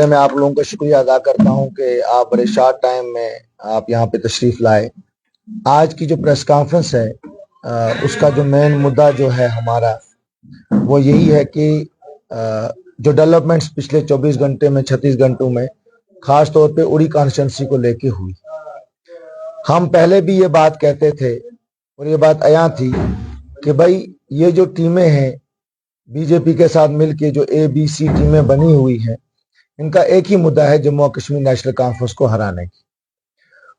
पहले मैं आप लोगों का शुक्रिया अदा करता हूं कि आप बड़े शॉर्ट टाइम में आप यहाँ पे तशरीफ लाए। आज की जो प्रेस कॉन्फ्रेंस है उसका जो मेन मुद्दा जो है हमारा वो यही है कि जो डेवलपमेंट्स पिछले 24 घंटे में 36 घंटों में खास तौर पे उड़ी कॉन्स्टिट्यूंसी को लेके हुई। हम पहले भी ये बात कहते थे और ये बात आया थी कि भाई ये जो टीमें हैं बीजेपी के साथ मिलके जो ABC टीमें बनी हुई हैं, इनका एक ही मुद्दा है जम्मू और कश्मीर नेशनल कॉन्फ्रेंस को हराने की,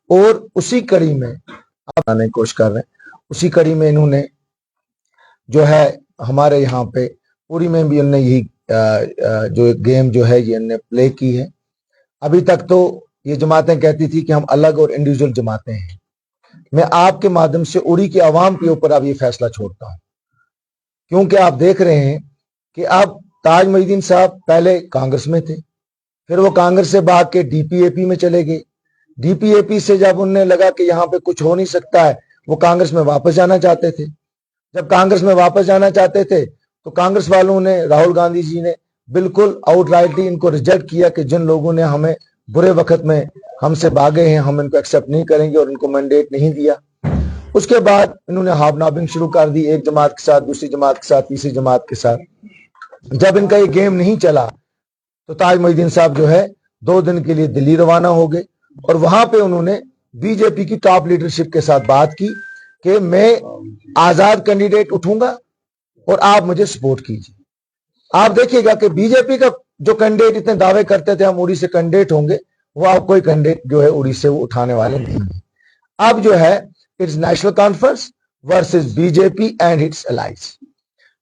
और उसी कड़ी में आप आने की कोशिश कर रहे हैं। उसी कड़ी में इन्होंने जो है हमारे यहाँ पे पूरी में भी इन्होंने यही जो गेम जो है ये इन्होंने प्ले की है। अभी तक तो ये जमातें कहती थी कि हम अलग और इंडिविजुअल जमातें हैं। मैं आपके माध्यम से उड़ी की आवाम के ऊपर अब ये फैसला छोड़ता हूं, क्योंकि आप देख रहे हैं कि अब ताज मोहिउद्दीन साहब पहले कांग्रेस में थे, फिर वो कांग्रेस से भाग के DPAP में चले गए। DPAP से जब उन्हें लगा कि यहाँ पे कुछ हो नहीं सकता है, वो कांग्रेस में वापस जाना चाहते थे। जब कांग्रेस में वापस जाना चाहते थे तो कांग्रेस वालों ने, राहुल गांधी जी ने बिल्कुल आउटराइटली इनको रिजेक्ट किया कि जिन लोगों ने हमें बुरे वक्त में हमसे भागे हैं हम इनको एक्सेप्ट नहीं करेंगे, और इनको मैंडेट नहीं दिया। उसके बाद इन्होंने हाबनाबिंग शुरू कर दी, एक जमात के साथ, दूसरी जमात के साथ, तीसरी जमात के साथ। जब इनका ये गेम नहीं चला तो ताज मोहिउद्दीन साहब जो है 2 दिन के लिए दिल्ली रवाना हो गए, और वहां पे उन्होंने बीजेपी की टॉप लीडरशिप के साथ बात की कि मैं आजाद कैंडिडेट उठूंगा और आप मुझे सपोर्ट कीजिए। आप देखिएगा कि बीजेपी का जो कैंडिडेट इतने दावे करते थे हम उड़ी से कैंडिडेट होंगे, वो आप कोई कैंडिडेट जो है उड़ी से वो उठाने वाले नहीं है। अब जो है it's national conference versus BJP and it's allies.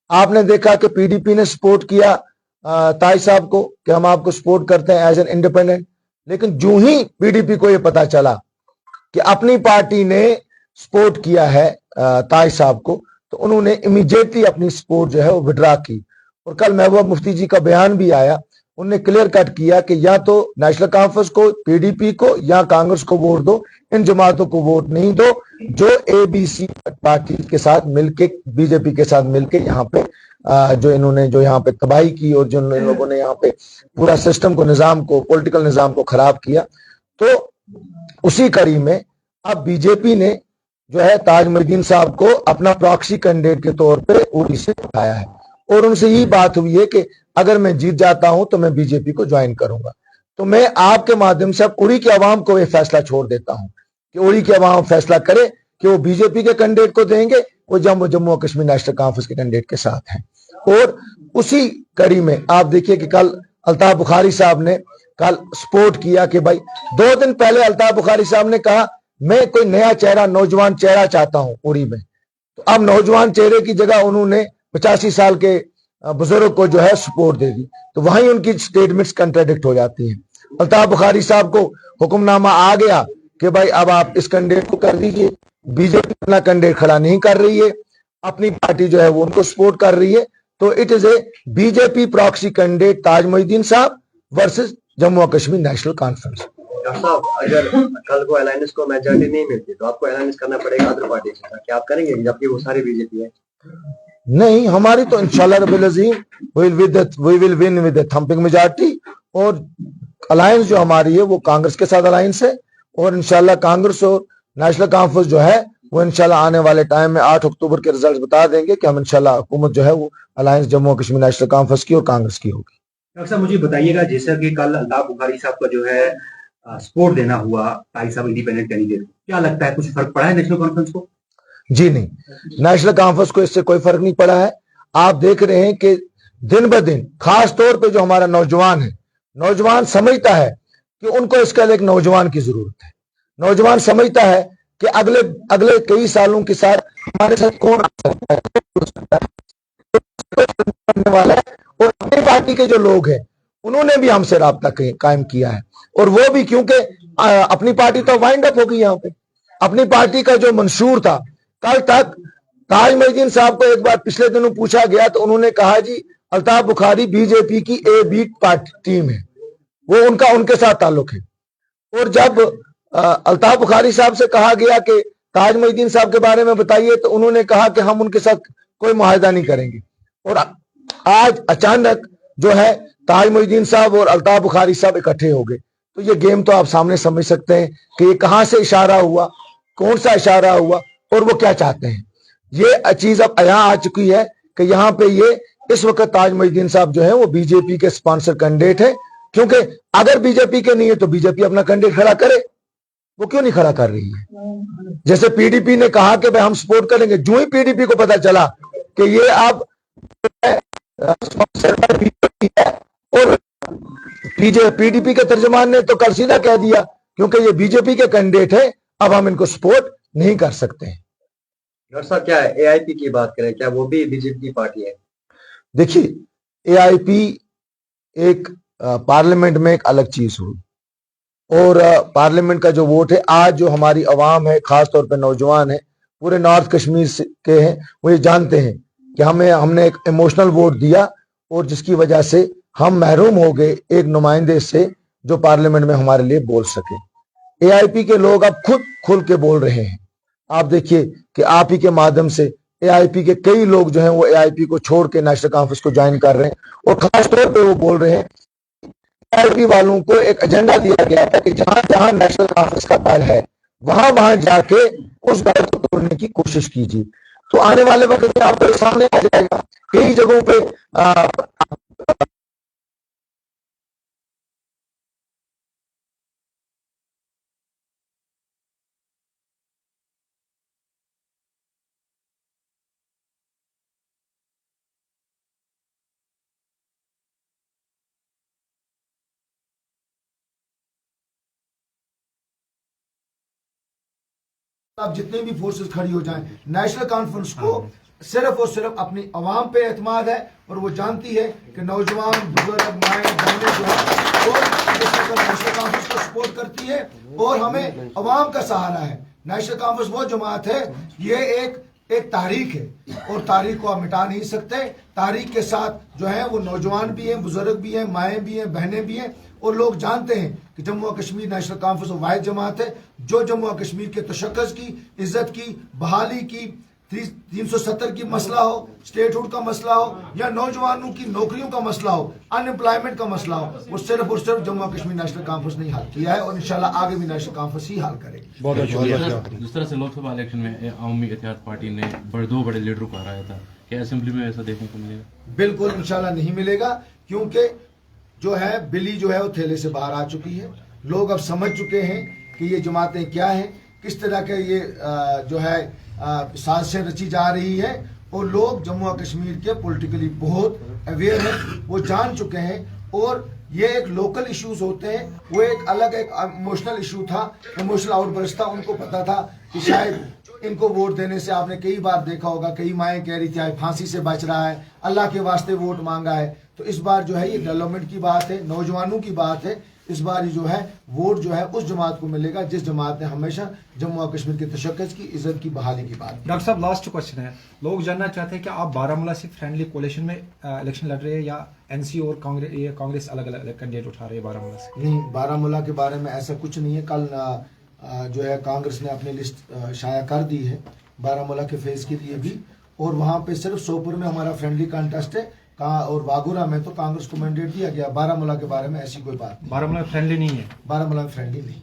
आपने देखा कि PDP ने सपोर्ट किया ताज साहब को कि हम आपको सपोर्ट करते हैं एज एन इंडिपेंडेंट, लेकिन जो ही PDP को यह पता चला कि अपनी पार्टी ने सपोर्ट किया है ताज साहब को, तो उन्होंने इमीडिएटली अपनी सपोर्ट जो है वो विड्रॉ की। और कल महबूबा मुफ्ती जी का बयान भी आया, उन्होंने क्लियर कट किया कि या तो नेशनल कॉन्फ्रेंस को, PDP को या कांग्रेस को वोट दो, इन जमातों को वोट नहीं दो जो ABC पार्टी के साथ मिलके, बीजेपी के साथ मिलके यहाँ पे जो इन्होंने जो यहाँ पे तबाही की और जो इन लोगों ने यहाँ पे पूरा सिस्टम को, निजाम को, पॉलिटिकल निजाम को खराब किया। तो उसी कड़ी में अब बीजेपी ने जो है ताज मोहिउद्दीन साहब को अपना प्रॉक्सी कैंडिडेट के तौर पे उड़ी से उठाया है, और उनसे यही बात हुई है कि अगर मैं जीत जाता हूं तो मैं बीजेपी को ज्वाइन करूंगा। तो मैं आपके माध्यम से अब उड़ी की आवाम को यह फैसला छोड़ देता हूं कि उड़ी की आवाम फैसला करे कि वो बीजेपी के कैंडिडेट को देंगे, वो जम्मू और कश्मीर नेशनल कॉन्फ्रेंस के कैंडिडेट के साथ हैं। और उसी कड़ी में आप देखिए कि कल अल्ताफ बुखारी साहब ने कल सपोर्ट किया कि भाई 2 दिन पहले अल्ताफ बुखारी साहब ने कहा मैं कोई नया चेहरा, नौजवान चेहरा चाहता हूं उड़ी में। तो अब नौजवान चेहरे की जगह उन्होंने 85 साल के बुजुर्ग को जो है सपोर्ट दे दी, तो वहीं उनकी स्टेटमेंट्स कंट्राडिक्ट हो जाती हैं। अल्ताफ बुखारी साहब को हुक्मनामा आ गया कि भाई अब आप इस कैंडिडेट को कर दीजिए। बीजेपी अपना कैंडिडेट खड़ा नहीं कर रही है, अपनी पार्टी जो है वो उनको सपोर्ट कर रही है। तो it is a BJP proxy candidate Taj Mohiuddin साहब वर्सेस जम्मू और कश्मीर नेशनल कॉन्फ्रेंस। डॉक्टर साहब, अगर कल को अलायंस को मेजॉरिटी नहीं मिलती तो आपको अलायंस करना पड़ेगा अदर पार्टी के साथ, क्या आप करेंगे जबकि वो सारी बीजेपी है? नहीं, हमारी तो इंशाल्लाह रब्बिल अज़ीम we will win with the thumping majority. और अलायंस जो हमारी है वो कांग्रेस के साथ अलायंस है, और इंशाल्लाह कांग्रेस और नेशनल कॉन्फ्रेंस जो है वो इंशाल्लाह आने वाले टाइम में 8 अक्टूबर के रिजल्ट बता देंगे कि हम इंशाल्लाह हुकूमत जो है वो अलायंस जम्मू और कश्मीर नेशनल कॉन्फ्रेंस की और कांग्रेस की होगी। डॉक्टर साहब, मुझे बताइएगा, जैसा कि कल अल्ताफ बुखारी साहब का जो है सपोर्ट देना हुआ ताज साहब इंडिपेंडेंट कैंडिडेट, क्या लगता है कुछ फर्क पड़ा है नेशनल कॉन्फ्रेंस को? जी नहीं, नेशनल कॉन्फ्रेंस को इससे कोई फर्क नहीं पड़ा है। आप देख रहे हैं कि दिन ब दिन खास तौर पे जो हमारा नौजवान है, नौजवान समझता है कि उनको इसके लिए एक नौजवान की जरूरत है। नौजवान समझता है कि अगले कई सालों के साथ हमारे साथ कौन आ सकता है वाला है। और अपनी पार्टी के जो लोग हैं उन्होंने भी हमसे राब्ता कायम किया है, और वो भी क्योंकि अपनी पार्टी तो वाइंड अप हो गई। यहाँ पे अपनी पार्टी का जो मंशूर था, कल तक ताज मोहिउद्दीन साहब को एक बार पिछले दिनों पूछा गया तो उन्होंने कहा जी अल्ताफ बुखारी बीजेपी की A-B पार्टी टीम है, वो उनके साथ ताल्लुक है। और जब अल्ताफ बुखारी साहब से कहा गया कि ताज मोहिउद्दीन साहब के बारे में बताइए, तो उन्होंने कहा कि हम उनके साथ कोई मुआहदा नहीं करेंगे। और आज अचानक जो है ताज मोइनुद्दीन साहब और अल्ताफ बुखारी साहब इकट्ठे हो गए, तो ये गेम तो आप सामने समझ सकते हैं कि ये कहां से इशारा हुआ, कौन सा इशारा हुआ और वो क्या चाहते हैं। ये चीज अब यहाँ आ चुकी है कि यहाँ पे ये इस वक्त ताज मोइनुद्दीन साहब जो है वो बीजेपी के स्पॉन्सर कैंडिडेट है, क्योंकि अगर बीजेपी के नहीं है तो बीजेपी अपना कैंडिडेट खड़ा करे, वो क्यों नहीं खड़ा कर रही है। जैसे पीडीपी ने कहा कि भाई हम सपोर्ट करेंगे, जो ही पीडीपी को पता चला कि ये अब स्पॉन्सर बीजेपी है, और पीडीपी के तर्जमान ने तो कल सीधा कह दिया क्योंकि ये बीजेपी के कैंडिडेट है, अब हम इनको सपोर्ट नहीं कर सकते हैं। डॉक्टर साहब क्या है एआईपी की बात करें, क्या वो भी बीजेपी की पार्टी है? देखिए एआईपी एक पार्लियामेंट में एक अलग चीज हुई, और पार्लियामेंट का जो वोट है, आज जो हमारी अवाम है, खास तौर पे नौजवान है, पूरे नॉर्थ कश्मीर के हैं, वो ये जानते हैं कि हमने एक इमोशनल वोट दिया और जिसकी वजह से हम महरूम हो गए एक नुमाइंदे से जो पार्लियामेंट में हमारे लिए बोल सके। एआईपी के लोग अब खुद खुल के बोल रहे हैं। आप देखिए कि आप ही के माध्यम से एआईपी के कई लोग जो हैं वो एआईपी को छोड़ के नेशनल कॉन्फ्रेंस को ज्वाइन कर रहे हैं, और खास तौर पे वो बोल रहे हैं एआईपी वालों को एक एजेंडा दिया गया था कि जहां जहां नेशनल कॉन्फ्रेंस का दल है वहां वहां जाके उस दल को तोड़ने की कोशिश कीजिए। तो आने वाले वक्त में आपको सामने आ जाएगा कई जगहों पे अब जितने भी फोर्सेस खड़ी हो जाएं, नेशनल कॉन्फ्रेंस को सिर्फ और सिर्फ अपनी अवाम पे एतमाद है, और वो जानती है कि नौजवान बुजुर्ग माएँ बहनें जो है वो नेशनल कॉन्फ्रेंस को सपोर्ट करती है, और हमें अवाम का सहारा है। नेशनल कॉन्फ्रेंस वो जमात है, ये एक तारीख है, और तारीख को आप मिटा नहीं सकते। तारीख के साथ जो है वो नौजवान भी हैं, बुजुर्ग भी हैं, माएँ भी हैं, बहनें भी हैं, और लोग जानते हैं कि जम्मू और कश्मीर नेशनल कॉन्फ्रेंस वाहिद जमात है जो जम्मू और कश्मीर के तशक्कुस की, इज्जत की, बहाली की, 370 की मसला हो, स्टेटहुड का मसला हो, या नौजवानों की नौकरियों का मसला हो, अनएम्प्लॉयमेंट का मसला हो, वो सिर्फ और सिर्फ जम्मू और कश्मीर नेशनल कॉन्फ्रेंस ने हल किया है, और इंशाल्लाह आगे भी नेशनल कॉन्फ्रेंस ही हल करेगी। बहुत शुक्रिया। जिस तरह से लोकसभा इलेक्शन में अवामी इत्तेहाद पार्टी ने दो बड़े लीडरों को हराया था, क्या असेंबली में ऐसा देखने को मिलेगा? बिल्कुल इंशाल्लाह नहीं मिलेगा, क्योंकि जो है बिल्ली जो है वो थैले से बाहर आ चुकी है। लोग अब समझ चुके हैं कि ये जमातें क्या हैं, किस तरह के ये जो है साजिशें रची जा रही है, और लोग जम्मू और कश्मीर के पॉलिटिकली बहुत अवेयर हैं, वो जान चुके हैं। और ये एक लोकल इश्यूज होते हैं, वो एक अलग एक इमोशनल इशू था, इमोशनल आउटबर्स्ट था। उनको पता था कि शायद इनको वोट देने से, आपने कई बार देखा होगा, कई माएँ कह रही थी फांसी से बच रहा है, अल्लाह के वास्ते वोट मांगा है। तो इस बार जो है ये डेवलपमेंट की बात है, नौजवानों की बात है। इस बार जो है वोट जो है उस जमात को मिलेगा जिस जमात ने हमेशा जम्मू और कश्मीर के तशक्कुस की, इज्जत की, बहाली की बात। डॉक्टर साहब लास्ट क्वेश्चन है, लोग जानना चाहते हैं कि आप बारामूला से फ्रेंडली कोalition में इलेक्शन लड़ रहे हैं, या एनसी और कांग्रेस अलग अलग कैंडिडेट उठा रहे हैं बारामूला से? नहीं, बारामूला के बारे में ऐसा कुछ नहीं है। कल जो है कांग्रेस ने अपनी लिस्ट शाया कर दी है बारामूला के फेज के लिए भी, और वहाँ पे सिर्फ सोपुर में हमारा फ्रेंडली कॉन्टेस्ट है, और वागुरा में तो कांग्रेस को मैंडेट दिया गया। बारामूला के बारे में ऐसी कोई बात नहीं। बारामूला फ्रेंडली नहीं है? बारामूला में फ्रेंडली नहीं।